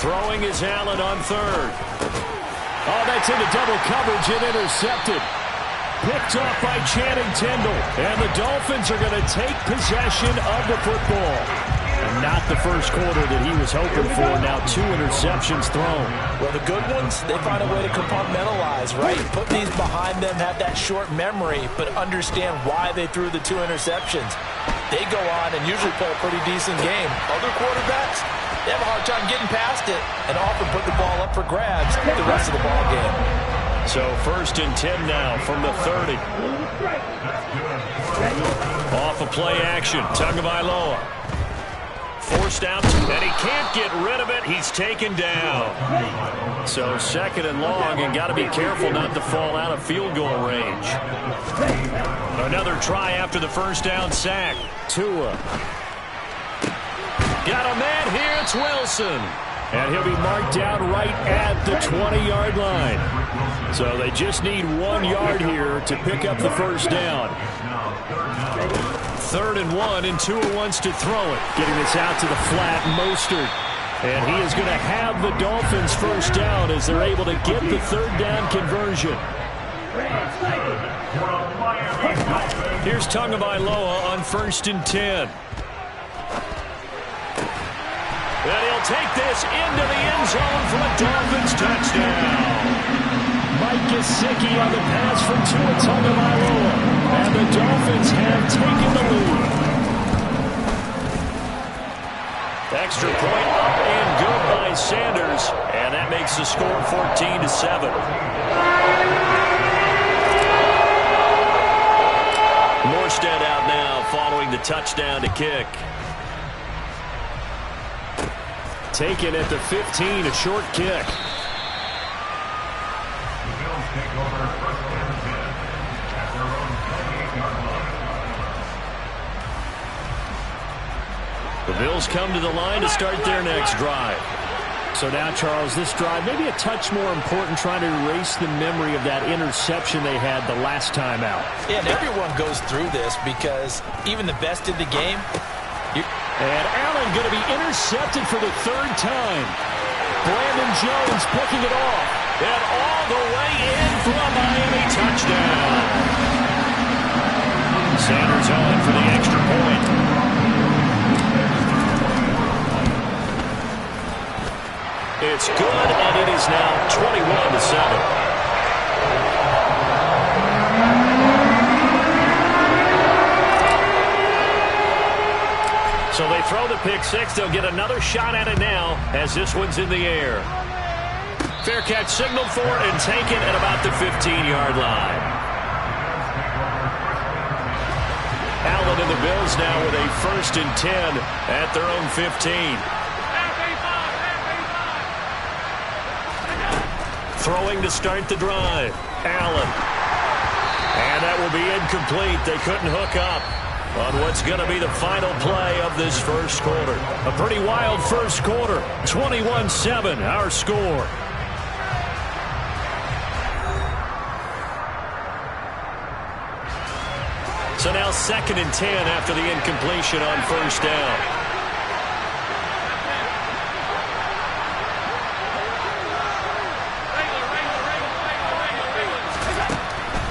Throwing is Allen on 3rd. Oh, that's into double coverage and intercepted. Picked off by Channing Tindall. And the Dolphins are going to take possession of the football. And not the first quarter that he was hoping for. Now 2 interceptions thrown. Well, the good ones, they find a way to compartmentalize, right? Put these behind them, have that short memory, but understand why they threw the 2 interceptions. They go on and usually play a pretty decent game. Other quarterbacks, they have a hard time getting past it and often put the ball up for grabs the rest of the ball game. So 1st and 10 now from the 30. Off a play action. Tagovailoa. Forced out, and he can't get rid of it. He's taken down. So 2nd and long, and got to be careful not to fall out of field goal range. Another try after the first down sack. Tua. Got a man here. It's Wilson. And he'll be marked down right at the 20-yard line. So they just need 1 yard here to pick up the first down. 3rd and 1, and Tua wants to throw it. Getting this out to the flat, Mostert. And he is going to have the Dolphins first down as they're able to get the 3rd down conversion. Here's Tagovailoa on 1st and 10. And he'll take this into the end zone for a Dolphins touchdown. Mike Gesicki on the pass from Tua Tagovailoa. And the Dolphins have taken the lead. Extra point up and good by Sanders. And that makes the score 14-7. Morstead out now following the touchdown to kick. Taken at the 15, a short kick. The Bills come to the line to start their next drive. So now, Charles, this drive may be a touch more important, trying to erase the memory of that interception they had the last time out. Yeah, and everyone goes through this because even the best in the game. And Allen going to be intercepted for the 3rd time. Brandon Jones picking it off. And all the way in for a Miami touchdown. Sanders on for the extra point. It's good, and it is now 21-7. So they throw the pick six. They'll get another shot at it now as this one's in the air. Fair catch signaled for and taken at about the 15-yard line. Allen and the Bills now with a 1st and 10 at their own 15. Throwing to start the drive. Allen. And that will be incomplete. They couldn't hook up on what's going to be the final play of this first quarter. A pretty wild first quarter. 21-7, our score. So now 2nd and 10 after the incompletion on 1st down.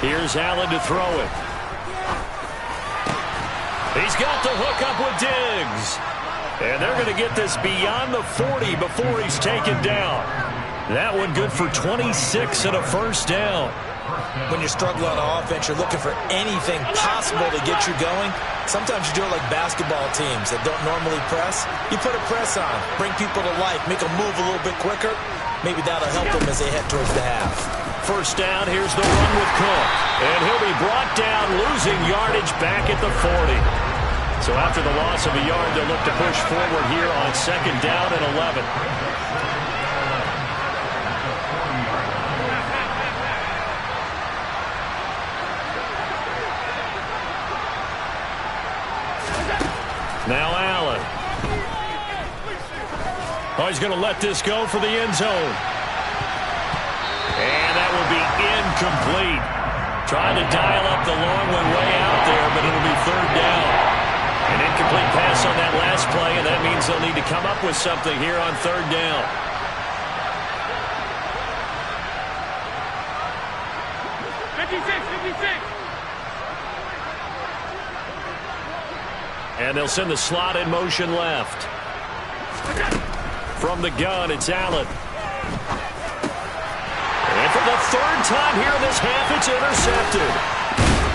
Here's Allen to throw it. He's got the hook up with Diggs. And they're going to get this beyond the 40 before he's taken down. That one good for 26 and a 1st down. When you're struggling on offense, you're looking for anything possible to get you going. Sometimes you do it like basketball teams that don't normally press. You put a press on, bring people to life, make them move a little bit quicker. Maybe that'll help them as they head towards the half. 1st down, here's the run with Cook. And he'll be brought down, losing yardage back at the 40. So after the loss of a yard, they'll look to push forward here on 2nd down and 11. Now Allen. Oh, he's going to let this go for the end zone. And that will be incomplete. Trying to dial up the long one way out there, but it'll be 3rd down. An incomplete pass on that last play, and that means they'll need to come up with something here on 3rd down. And they'll send the slot in motion left. From the gun, it's Allen. And for the 3rd time here in this half, it's intercepted.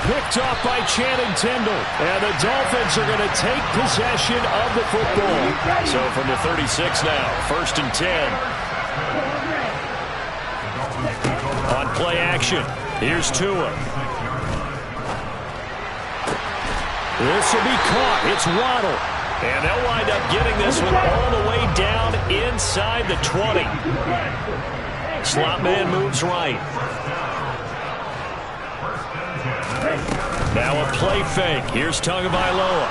Picked off by Channing Tindall. And the Dolphins are going to take possession of the football. So from the 36 now, 1st and 10. On play action, here's Tua. This will be caught. It's Waddle. And they'll wind up getting this one all the way down inside the 20. Slot man moves right. Now a play fake. Here's Tagovailoa.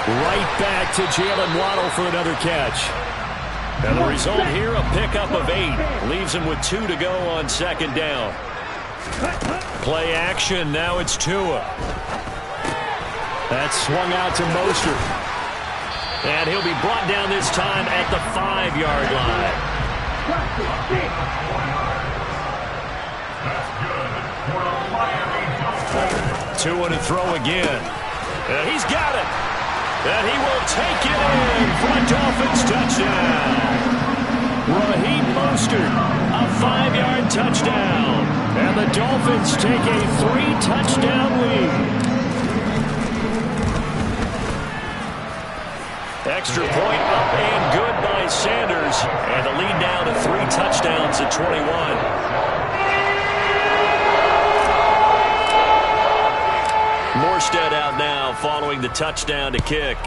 Right back to Jalen Waddle for another catch. And the result here, a pickup of 8. Leaves him with 2 to go on 2nd down. Play action. Now it's Tua. That's swung out to Mostert. And he'll be brought down this time at the 5-yard line. Tua to throw again. And he's got it. And he will take it in for a Dolphins touchdown. Raheem Mostert, a 5-yard touchdown. And the Dolphins take a 3-touchdown lead. Extra point up and good by Sanders. And the lead down to 3 touchdowns at 21. Morstead out now following the touchdown to kick.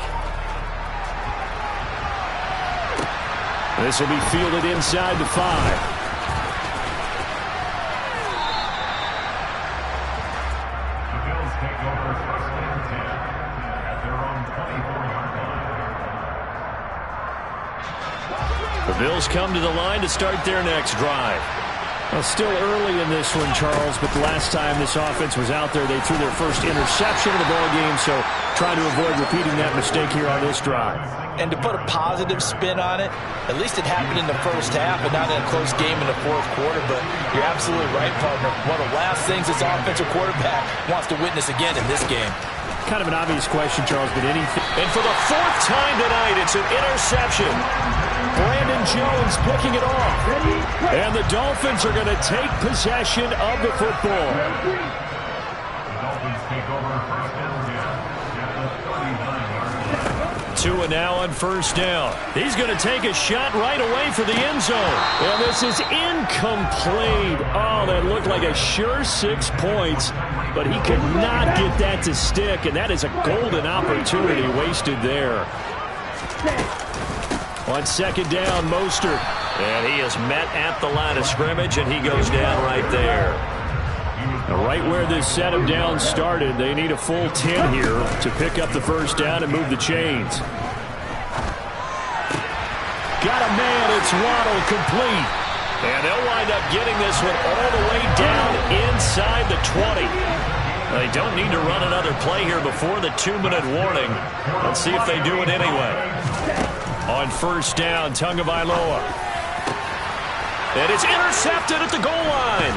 This will be fielded inside the 5. The Bills come to the line to start their next drive. Well, still early in this one, Charles, but the last time this offense was out there, they threw their first interception of the ball game, so trying to avoid repeating that mistake here on this drive. And to put a positive spin on it, at least it happened in the first half and not in a close game in the fourth quarter. But you're absolutely right, partner. One of the last things this offensive quarterback wants to witness again in this game. Kind of an obvious question, Charles, but anything. And for the fourth time tonight, it's an interception. Brandon Jones picking it off. And the Dolphins are going to take possession of the football. The Dolphins take over first and 10 at the 39-yard line. Tua now on first down. He's going to take a shot right away for the end zone. And this is incomplete. Oh, that looked like a sure 6 points. But he could not get that to stick, and that is a golden opportunity wasted there. On second down, Mostert. And he is met at the line of scrimmage, and he goes down right there. Now, right where this setup down started, they need a full 10 here to pick up the first down and move the chains. Got a man, it's Waddle, complete. And they'll wind up getting this one all the way down inside the 20. They don't need to run another play here before the 2-minute warning. Let's see if they do it anyway. On first down, Tagovailoa. And it's intercepted at the goal line.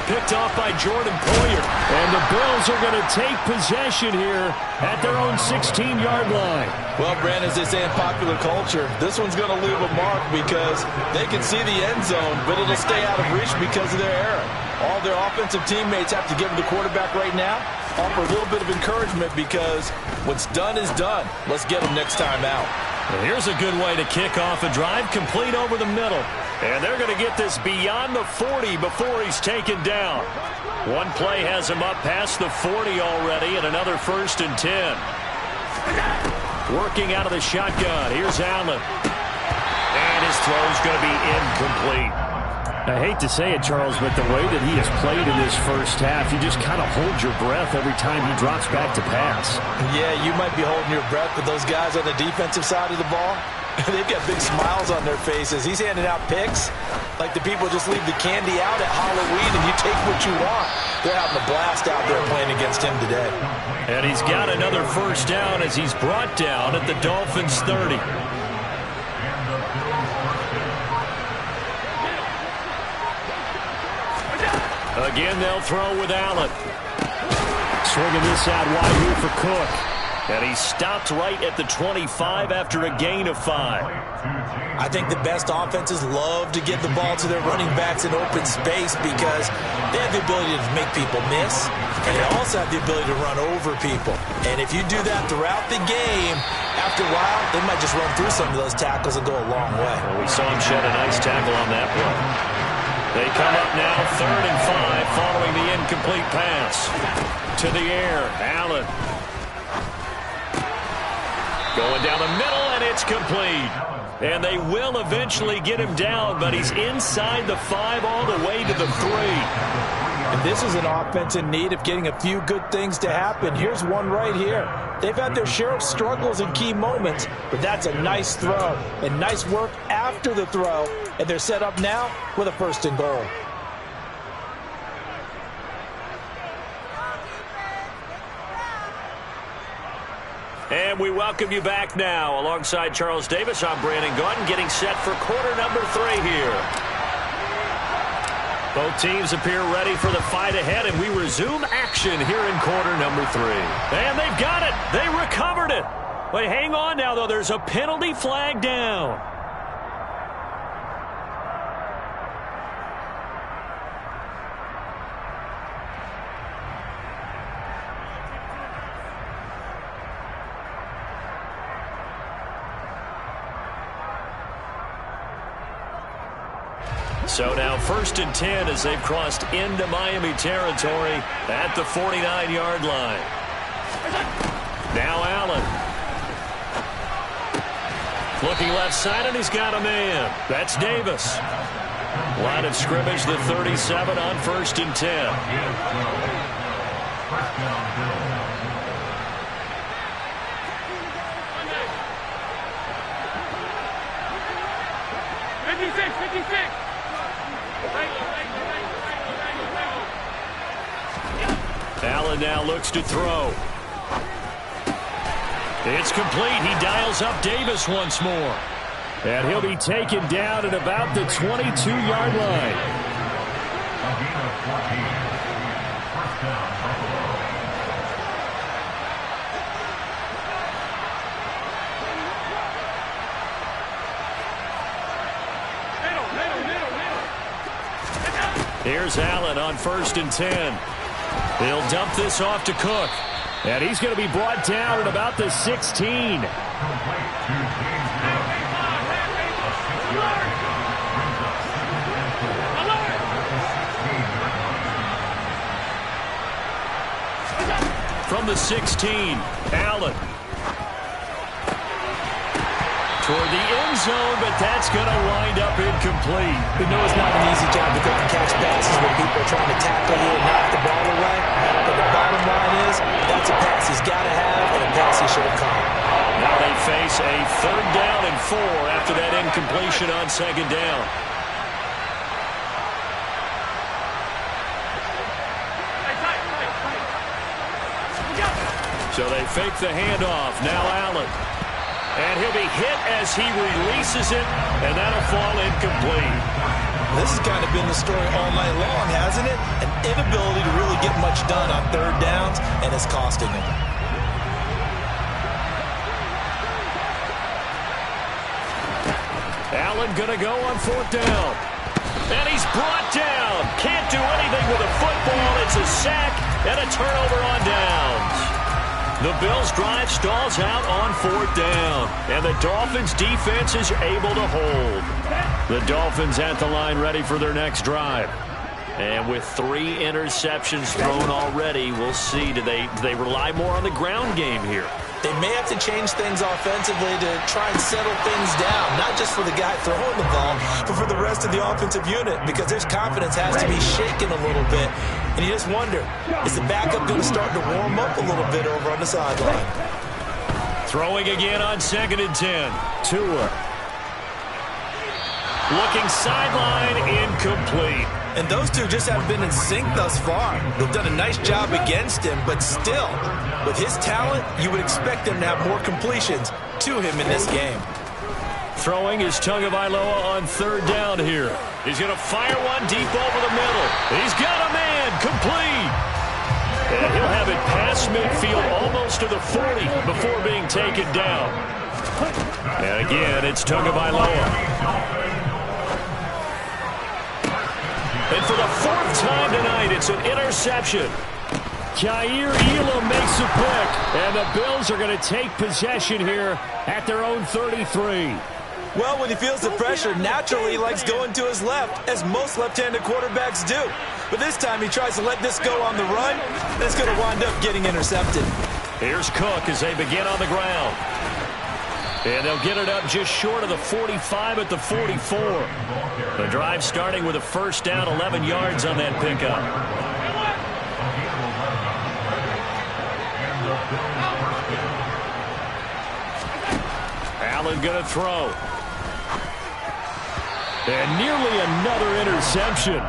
Picked off by Jordan Poyer. And the Bills are going to take possession here at their own 16-yard line. Well, Brandon, as they say in popular culture, this one's going to leave a mark because they can see the end zone, but it'll stay out of reach because of their error. All their offensive teammates have to give the quarterback right now, offer a little bit of encouragement because what's done is done. Let's get them next time out. And here's a good way to kick off a drive, complete over the middle. And they're going to get this beyond the 40 before he's taken down. One play has him up past the 40 already, and another first and 10. Working out of the shotgun. Here's Allen. And his throw's going to be incomplete. I hate to say it, Charles, but the way that he has played in this first half, you just kind of hold your breath every time he drops back to pass. Yeah, you might be holding your breath, but those guys on the defensive side of the ball, they've got big smiles on their faces. He's handing out picks like the people just leave the candy out at Halloween and you take what you want. They're having a blast out there playing against him today. And he's got another first down as he's brought down at the Dolphins' 30. Again, they'll throw with Allen. Swinging this out wide here for Cook. And he stopped right at the 25 after a gain of 5. I think the best offenses love to get the ball to their running backs in open space because they have the ability to make people miss, and they also have the ability to run over people. And if you do that throughout the game, after a while, they might just run through some of those tackles and go a long way. Well, we saw him shed a nice tackle on that play. They come up now, 3rd and 5, following the incomplete pass. To the air, Allen. Going down the middle, and it's complete. And they will eventually get him down, but he's inside the 5 all the way to the 3. And this is an offense in need of getting a few good things to happen. Here's one right here. They've had their share of struggles in key moments, but that's a nice throw and nice work after the throw. And they're set up now with a 1st and goal. And we welcome you back now. Alongside Charles Davis, I'm Brandon Gaudin, getting set for quarter number 3 here. Both teams appear ready for the fight ahead, and we resume action here in quarter number 3. And they've got it. They recovered it. But hang on now, though. There's a penalty flag down. So now 1st and 10 as they've crossed into Miami territory at the 49-yard line. Now Allen. Looking left side, and he's got a man. That's Davis. Line of scrimmage, the 37 on 1st and 10. 56. Allen now looks to throw. It's complete. He dials up Davis once more. And he'll be taken down at about the 22-yard line. A gain of 14. First down, Buffalo. Here's Allen on 1st and 10. He'll dump this off to Cook. And he's going to be brought down at about the 16. From the 16, Allen. Toward the end zone, but that's going to wind up incomplete. We know it's not an easy job to go and catch passes when people are trying to tackle you and knock the ball away. But the bottom line is, that's a pass he's got to have and a pass he should have caught. Now they face a 3rd down and 4 after that incompletion on 2nd down. So they fake the handoff. Now Allen. And he'll be hit as he releases it, and that'll fall incomplete. This has kind of been the story all night long, hasn't it? An inability to really get much done on 3rd downs, and it's costing him. Allen going to go on 4th down. And he's brought down. Can't do anything with a football. It's a sack and a turnover on downs. The Bills' drive stalls out on 4th down, and the Dolphins' defense is able to hold. The Dolphins at the line ready for their next drive. And with 3 interceptions thrown already, we'll see. Do they rely more on the ground game here? They may have to change things offensively to try and settle things down, not just for the guy throwing the ball, but for the rest of the offensive unit, because their confidence has to be shaken a little bit. And you just wonder, is the backup going to start to warm up a little bit over on the sideline? Throwing again on 2nd and 10. Tua. Looking sideline, incomplete. And those two just haven't been in sync thus far. They've done a nice job against him, but still, with his talent, you would expect them to have more completions to him in this game. Throwing is Tagovailoa on 3rd down here. He's going to fire one deep over the middle. He's got a man, complete. And he'll have it past midfield almost to the 40 before being taken down. And again, it's Tagovailoa. And for the 4th time tonight, it's an interception. Kaiir Elam makes a pick, and the Bills are going to take possession here at their own 33. Well, when he feels the pressure, naturally he likes going to his left, as most left-handed quarterbacks do. But this time he tries to let this go on the run, and it's going to wind up getting intercepted. Here's Cook as they begin on the ground. And they'll get it up just short of the 45 at the 44. The drive starting with a 1st down, 11 yards on that pickup. Allen going to throw. And nearly another interception.